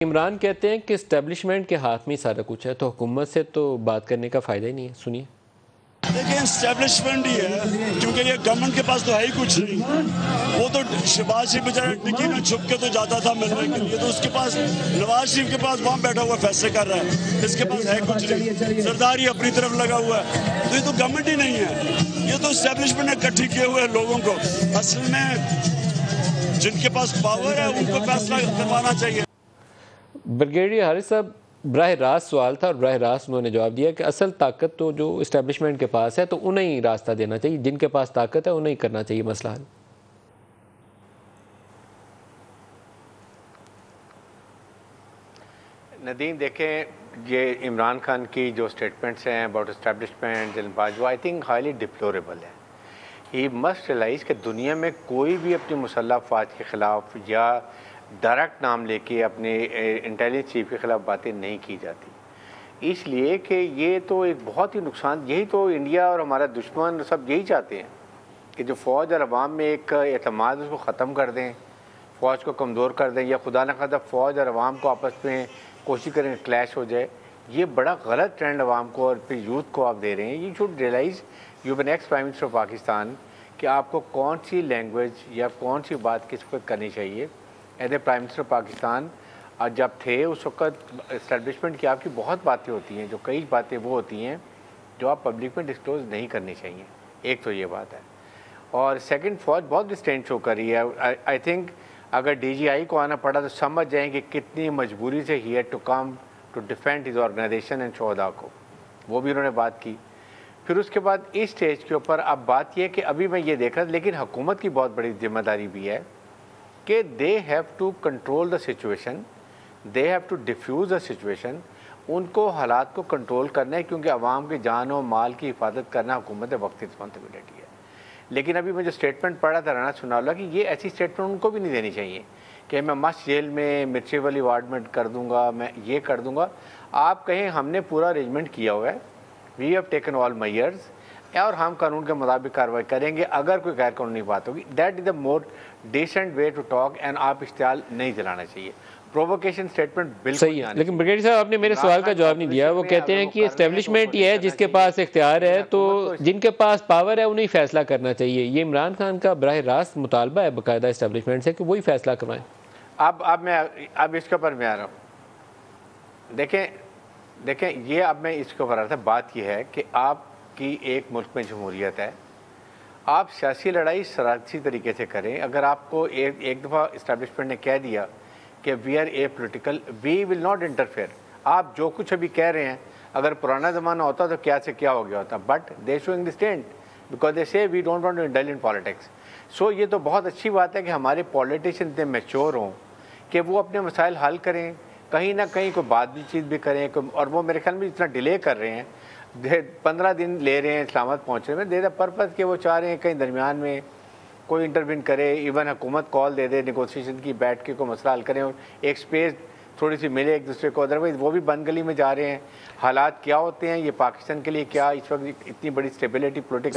عمران کہتے ہیں کہ اسٹیبلشمنٹ کے ہاتھ میں سارا کچھ ہے، تو حکومت سے تو بات کرنے کا فائدہ ہی نہیں ہے۔ سنیے۔ دیکھیں اسٹیبلشمنٹ ہی ہے، کیونکہ یہ گورنمنٹ کے پاس تو ہے ہی کچھ نہیں۔ وہ تو شہباز شریف بیچارہ ڈگی میں چھپ کے تو جاتا تھا ملنے کے لیے، تو اس کے پاس نواز شریف کے پاس وہاں بیٹھا ہوا فیصلے کر رہا ہے، اس کے پاس ہے کچھ نہیں، سرداری اپنی طرف لگا ہوا ہے، تو یہ تو گورنمنٹ ہی نہیں ہے، یہ تو اسٹیبلشمنٹ نے اکٹھی کیے ہوئے لوگوں کو۔ اصل میں جن کے پاس پاور ہے ان کو فیصلہ کروانا چاہیے۔ بریگیڈیئر حارث صاحب، براہ راست سوال تھا اور براہ راست انہوں نے جواب دیا کہ اصل طاقت تو جو اسٹیبلشمنٹ کے پاس ہے تو انہیں ہی راستہ دینا چاہیے، جن کے پاس طاقت ہے انہیں ہی کرنا چاہیے مسئلہ حل۔ ندیم دیکھیں، یہ عمران خان کی جو سٹیٹمنٹس ہیں اباؤٹ اسٹیبلشمنٹ دل باجوہ آئی تھنک ہائیلی ڈپلوریبل ہے۔ ہی مسٹ ریلائز کہ دنیا میں کوئی بھی اپنی مسلح افواج کے خلاف یا ڈائریکٹ نام لے کے اپنے انٹیلیجنس چیف کے خلاف باتیں نہیں کی جاتی، اس لیے کہ یہ تو ایک بہت ہی نقصان، یہی تو انڈیا اور ہمارا دشمن سب یہی چاہتے ہیں کہ جو فوج اور عوام میں ایک اعتماد اس کو ختم کر دیں، فوج کو کمزور کر دیں، یا خدا نہ خواستہ فوج اور عوام کو آپس میں کوشش کریں کہ کلیش ہو جائے۔ یہ بڑا غلط ٹرینڈ عوام کو اور پھر یوتھ کو آپ دے رہے ہیں۔ You should realise you been ex prime minister of Pakistan کہ آپ کو کون سی لینگویج یا کون سی بات کس وقت کرنی چاہیے۔ As a prime minister of Pakistan جب تھے اس وقت اسٹیبلشمنٹ کی آپ کی بہت باتیں ہوتی ہیں، جو کئی باتیں وہ ہوتی ہیں جو آپ پبلک میں ڈسکلوز نہیں کرنی چاہیے، ایک تو یہ بات ہے۔ اور سیکنڈ، فوج بہت ڈسٹینٹ شو کر رہی ہے۔ آئی تھنک اگر ڈی جی آئی کو آنا پڑا تو سمجھ جائیں کہ کتنی مجبوری سے he had to come to defend his organisation and شہداء کو، وہ بھی انہوں نے بات کی۔ پھر اس کے بعد اس سٹیج کے اوپر اب بات یہ کہ ابھی میں یہ دیکھ رہا، لیکن حکومت کی بہت بڑی ذمہ داری بھی ہے کہ they have to control the situation, they have to defuse the situation. ان کو حالات کو کنٹرول کرنا ہے، کیونکہ عوام کے جان و مال کی حفاظت کرنا حکومت وقت کی رسپانسبلٹی ہے۔ لیکن ابھی میں جو اسٹیٹمنٹ پڑھا تھا رانا ثناءاللہ کی، یہ ایسی اسٹیٹمنٹ ان کو بھی نہیں دینی چاہیے کہ میں مست جیل میں مرچی والی وارڈ میں کر دوں گا، میں یہ کر دوں گا۔ آپ کہیں ہم نے پورا ارینجمنٹ کیا ہوا ہے، we have taken all measures, اور ہم قانون کے مطابق کارروائی کریں گے اگر کوئی غیر قانونی بات ہوگی۔ That is the more decent way to talk, and آپ اشتعال نہیں جلانا چاہیے۔ پروووکیشن اسٹیٹمنٹ بالکل صحیح ہے، لیکن بریگیڈیئر صاحب آپ نے میرے سوال کا جواب نہیں دیا۔ وہ کہتے ہیں کہ اسٹیبلشمنٹ یہ ہے جس کے پاس اختیار ہے، تو جن کے پاس پاور ہے انہیں فیصلہ کرنا چاہیے۔ یہ عمران خان کا براہ راست مطالبہ ہے باقاعدہ اسٹیبلشمنٹ سے کہ وہی فیصلہ کروائیں۔ اب اس کے اوپر میں آ رہا ہوں۔ دیکھیں یہ اب میں اس کے اوپر آ رہا تھا۔ بات یہ ہے کہ آپ کی ایک ملک میں جمہوریت ہے، آپ سیاسی لڑائی سیاسی طریقے سے کریں۔ اگر آپ کو ایک دفعہ اسٹیبلشمنٹ نے کہہ دیا کہ we are a political, we will not interfere, آپ جو کچھ ابھی کہہ رہے ہیں اگر پرانا زمانہ ہوتا تو کیا سے کیا ہو گیا ہوتا، but they showing the stand because they say we don't want to indulge in politics. So یہ تو بہت اچھی بات ہے کہ ہمارے پولیٹیشین اتنے میچور ہوں کہ وہ اپنے مسائل حل کریں، کہیں نہ کہیں کوئی بات چیت بھی کریں۔ اور وہ میرے خیال میں اتنا ڈیلے کر رہے ہیں، 15 دن لے رہے ہیں اسلام آباد پہنچنے میں، دے دا پرپز کہ وہ چاہ رہے ہیں کہیں درمیان میں کوئی انٹروین کرے، ایون حکومت کال دے دے نیگوسیشن کی، بیٹھ کے کوئی مسئلہ حل کریں اور ایک سپیس تھوڑی سی ملے ایک دوسرے کو۔ ادروائز وہ بھی بند گلی میں جا رہے ہیں۔ حالات کیا ہوتے ہیں یہ پاکستان کے لیے، کیا اس وقت اتنی بڑی اسٹیبلٹی پولیٹیکل